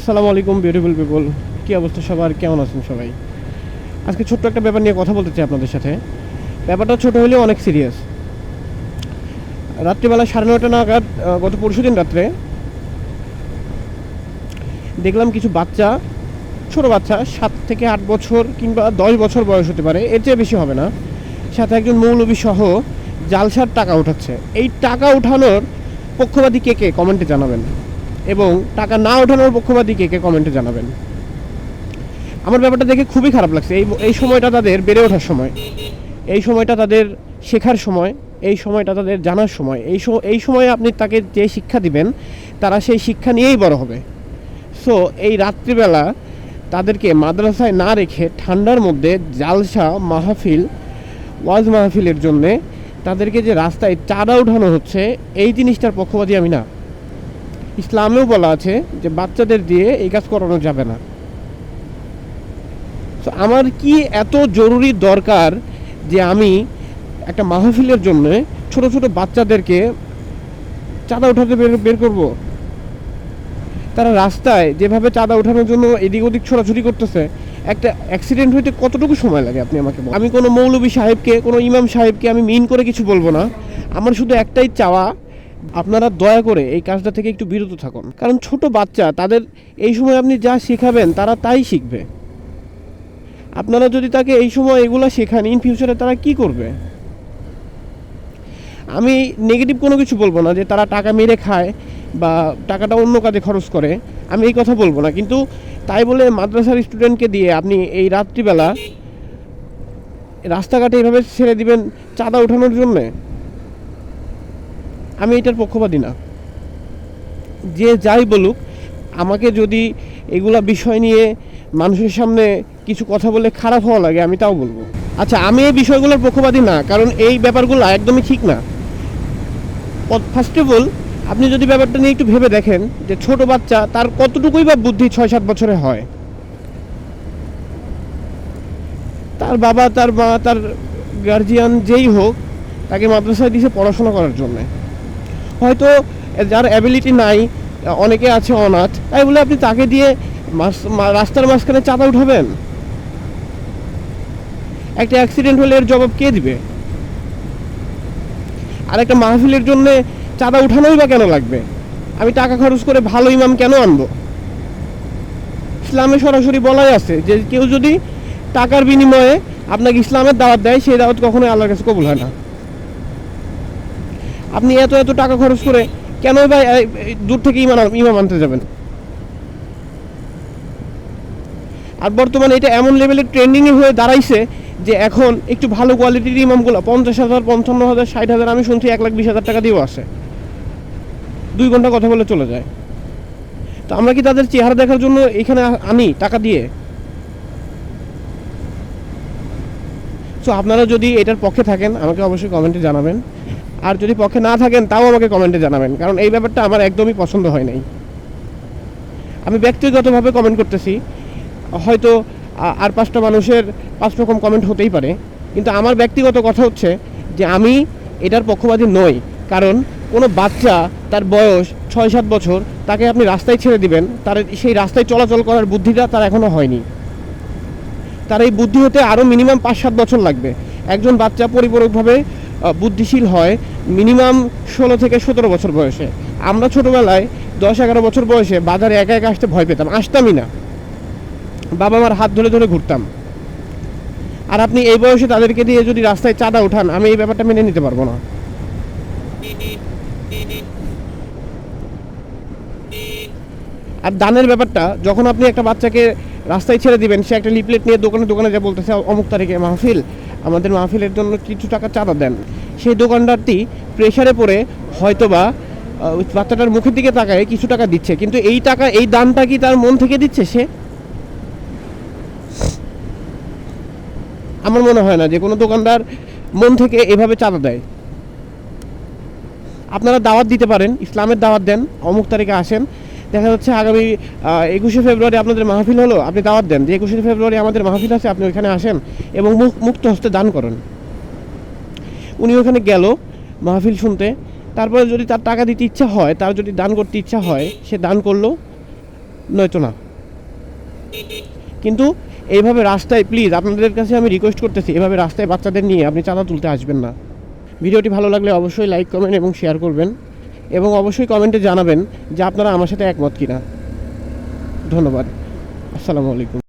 আসসালামু আলাইকুম beautiful people, কী অবস্থা সবার, কেমন আছেন সবাই? আজকে ছোট্ট একটা ব্যাপার নিয়ে কথা বলতে চাই আপনাদের সাথে। ব্যাপারটা ছোট হলেও অনেক সিরিয়াস। রাত্রিবেলা 9:30 নাগাদ গত পরশুদিন রাত্রে দেখলাম কিছু বাচ্চা, ছোট বাচ্চা 7 থেকে 8 বছর কিংবা 10 বছর বয়স হতে পারে, এর চেয়ে বেশি হবে না, সাথে একজন মৌলবী সহ জালসার টাকা উঠাচ্ছে। এই টাকা উঠানোর পক্ষপাতী কে কে কমেন্টে জানাবেন, এবং টাকা না ওঠানোর পক্ষপাতী কে কে কমেন্টে জানাবেন। আমার ব্যাপারটা দেখে খুবই খারাপ লাগছে। এই সময়টা তাদের বেড়ে ওঠার সময়, এই সময়টা তাদের শেখার সময়, এই সময়টা তাদের জানার সময়। এই সময়ে আপনি তাকে যে শিক্ষা দিবেন, তারা সেই শিক্ষা নিয়েই বড় হবে। সো এই রাত্রিবেলা তাদেরকে মাদ্রাসায় না রেখে ঠান্ডার মধ্যে জালসা মাহফিল, ওয়াজ মাহফিলের জন্যে তাদেরকে যে রাস্তায় চাঁদা উঠানো হচ্ছে, এই জিনিসটার পক্ষপাতী আমি না। ইসলামেও বলা আছে যে বাচ্চাদের দিয়ে এই কাজ করানো যাবে না। তো আমার কি এত জরুরি দরকার যে আমি একটা মাহফিলের জন্য ছোট ছোট বাচ্চাদেরকে চাঁদা উঠাতে বের করব? তারা রাস্তায় যেভাবে চাঁদা ওঠানোর জন্য এদিক ওদিক ছোটাছুটি করতেছে, একটা অ্যাক্সিডেন্ট হইতে কতটুকু সময় লাগে আপনি আমাকে বলুন। আমি কোনো মৌলবী সাহেবকে, কোনো ইমাম সাহেবকে আমি মিন করে কিছু বলবো না। আমার শুধু একটাই চাওয়া, আপনারা দয়া করে এই কাজটা থেকে একটু বিরত থাকুন। কারণ ছোট বাচ্চা, তাদের এই সময় আপনি যা শেখাবেন তারা তাই শিখবে। আপনারা যদি তাকে এই সময় এগুলো শেখান, ইন ফিউচারে তারা কি করবে? আমি নেগেটিভ কোনো কিছু বলবো না যে তারা টাকা মেরে খায় বা টাকাটা অন্য কাজে খরচ করে, আমি এই কথা বলবো না। কিন্তু তাই বলে মাদ্রাসার স্টুডেন্টকে দিয়ে আপনি এই রাত্রিবেলা রাস্তাঘাটে এইভাবে ছেড়ে দিবেন চাঁদা ওঠানোর জন্যে, আমি এটার পক্ষপাতী না। যে যাই বলুক, আমাকে যদি এগুলা বিষয় নিয়ে মানুষের সামনে কিছু কথা বলে খারাপ হওয়া লাগে, আমি তাও বলবো। আচ্ছা, আমি এই বিষয়গুলোর পক্ষপাতী না, কারণ এই ব্যাপারগুলো একদমই ঠিক না। ফার্স্ট অফ অল, আপনি যদি ব্যাপারটা নিয়ে একটু ভেবে দেখেন যে ছোট বাচ্চা, তার কতটুকুই বা বুদ্ধি 6-7 বছরে হয়। তার বাবা, তার মা, তার গার্জিয়ান যেই হোক, তাকে মাদ্রাসায় দিয়েছে পড়াশোনা করার জন্যে। হয়তো যার অ্যাবিলিটি নাই, অনেকে আছে অনাথ, তাই বলে আপনি তাকে দিয়ে রাস্তার মাঝখানে চাঁদা উঠাবেন? একটা অ্যাক্সিডেন্ট হলে এর জবাব কে দিবে? আর একটা মাহফিলের জন্যে চাঁদা উঠানোই বা কেন লাগবে? আমি টাকা খরচ করে ভালো ইমাম কেন আনবো? ইসলামে সরাসরি বলাই আছে যে কেউ যদি টাকার বিনিময়ে আপনাকে ইসলামের দাওয়াত দেয়, সেই দাওয়াত কখনোই আল্লাহর কাছে কবুল হয় না। আপনি এত এত টাকা খরচ করে কেন ভাই দূর থেকে ইমাম আনতে যাবেন? আর বর্তমানে এটা এমন লেভেলের ট্রেন্ডিংয়ে হয়ে দাঁড়াইছে যে এখন একটু ভালো কোয়ালিটির ইমামগুলো 50,000, 55,000, 60,000, আমি শুনছি 1,20,000 টাকা দিয়েও আসে। 2 ঘন্টা কথা বলে চলে যায়। তো আমরা কি তাদের চেহারা দেখার জন্য এখানে আনি টাকা দিয়ে? সো আপনারা যদি এটার পক্ষে থাকেন, আমাকে অবশ্যই কমেন্টে জানাবেন। আর যদি পক্ষে না থাকেন, তাও আমাকে কমেন্টে জানাবেন, কারণ এই ব্যাপারটা আমার একদমই পছন্দ হয় নাই। আমি ব্যক্তিগতভাবে কমেন্ট করতেছি, হয়তো আর 5টা মানুষের 5 রকম কমেন্ট হতেই পারে, কিন্তু আমার ব্যক্তিগত কথা হচ্ছে যে আমি এটার পক্ষপাতী নই। কারণ কোনো বাচ্চা, তার বয়স 6-7 বছর, তাকে আপনি রাস্তায় ছেড়ে দিবেন, তার সেই রাস্তায় চলাচল করার বুদ্ধিটা তার এখনও হয়নি। তার এই বুদ্ধি হতে আরও মিনিমাম 5-7 বছর লাগবে। একজন বাচ্চা পরিপূরকভাবে বুদ্ধিশীল হয় মিনিমাম 16 থেকে 17 বছর বয়সে। আমরা ছোটোবেলায় 10-11 বছর বয়সে বাজারে একা একা আসতে ভয় পেতাম, আসতামই না, বাবা মার হাত ধরে ধরে ঘুরতাম। আর আপনি এই বয়সে তাদেরকে দিয়ে যদি রাস্তায় চাঁদা উঠান, আমি এই ব্যাপারটা মেনে নিতে পারবো না। আর দানের ব্যাপারটা, যখন আপনি একটা বাচ্চাকে রাস্তায় ছেড়ে দিবেন, সে একটা লিফলেট নিয়ে দোকানে দোকানে যা বলতেছে অমুক তারিখে মাহফিল, আমাদের মাহফিলের জন্য কিছু টাকা চাঁদা দেন, সেই দোকানদারটি প্রেশারে পড়ে হয়তোবা বাচ্চাটার মুখের দিকে তাকায় কিছু টাকা দিচ্ছে, কিন্তু এই টাকা, এই দানটা কি তার মন থেকে দিচ্ছে সে? আমার মনে হয় না যে কোনো দোকানদার মন থেকে এভাবে চাঁদা দেয়। আপনারা দাওয়াত দিতে পারেন, ইসলামের দাওয়াত দেন, অমুক তারিখে আসেন, দেখা যাচ্ছে আগামী 21শে ফেব্রুয়ারি আপনাদের মাহফিল হলো, আপনি দাওয়াত দেন যে 21শে ফেব্রুয়ারি আমাদের মাহফিল আছে, আপনি ওইখানে আসেন এবং মুক্ত হস্তে দান করেন। উনি ওখানে গেল মাহফিল শুনতে, তারপরে যদি তার টাকা দিতে ইচ্ছা হয়, তার যদি দান করতে ইচ্ছা হয়, সে দান করলো, নয়তো না। কিন্তু এইভাবে রাস্তায় প্লিজ আপনাদের কাছে আমি রিকোয়েস্ট করতেছি, এভাবে রাস্তায় বাচ্চাদের নিয়ে আপনি চাঁদা তুলতে আসবেন না। ভিডিওটি ভালো লাগলে অবশ্যই লাইক কমেন্ট এবং শেয়ার করবেন, এবং অবশ্যই কমেন্টে জানাবেন যে আপনারা আমার সাথে একমত কিনা। ধন্যবাদ। আসসালামু আলাইকুম।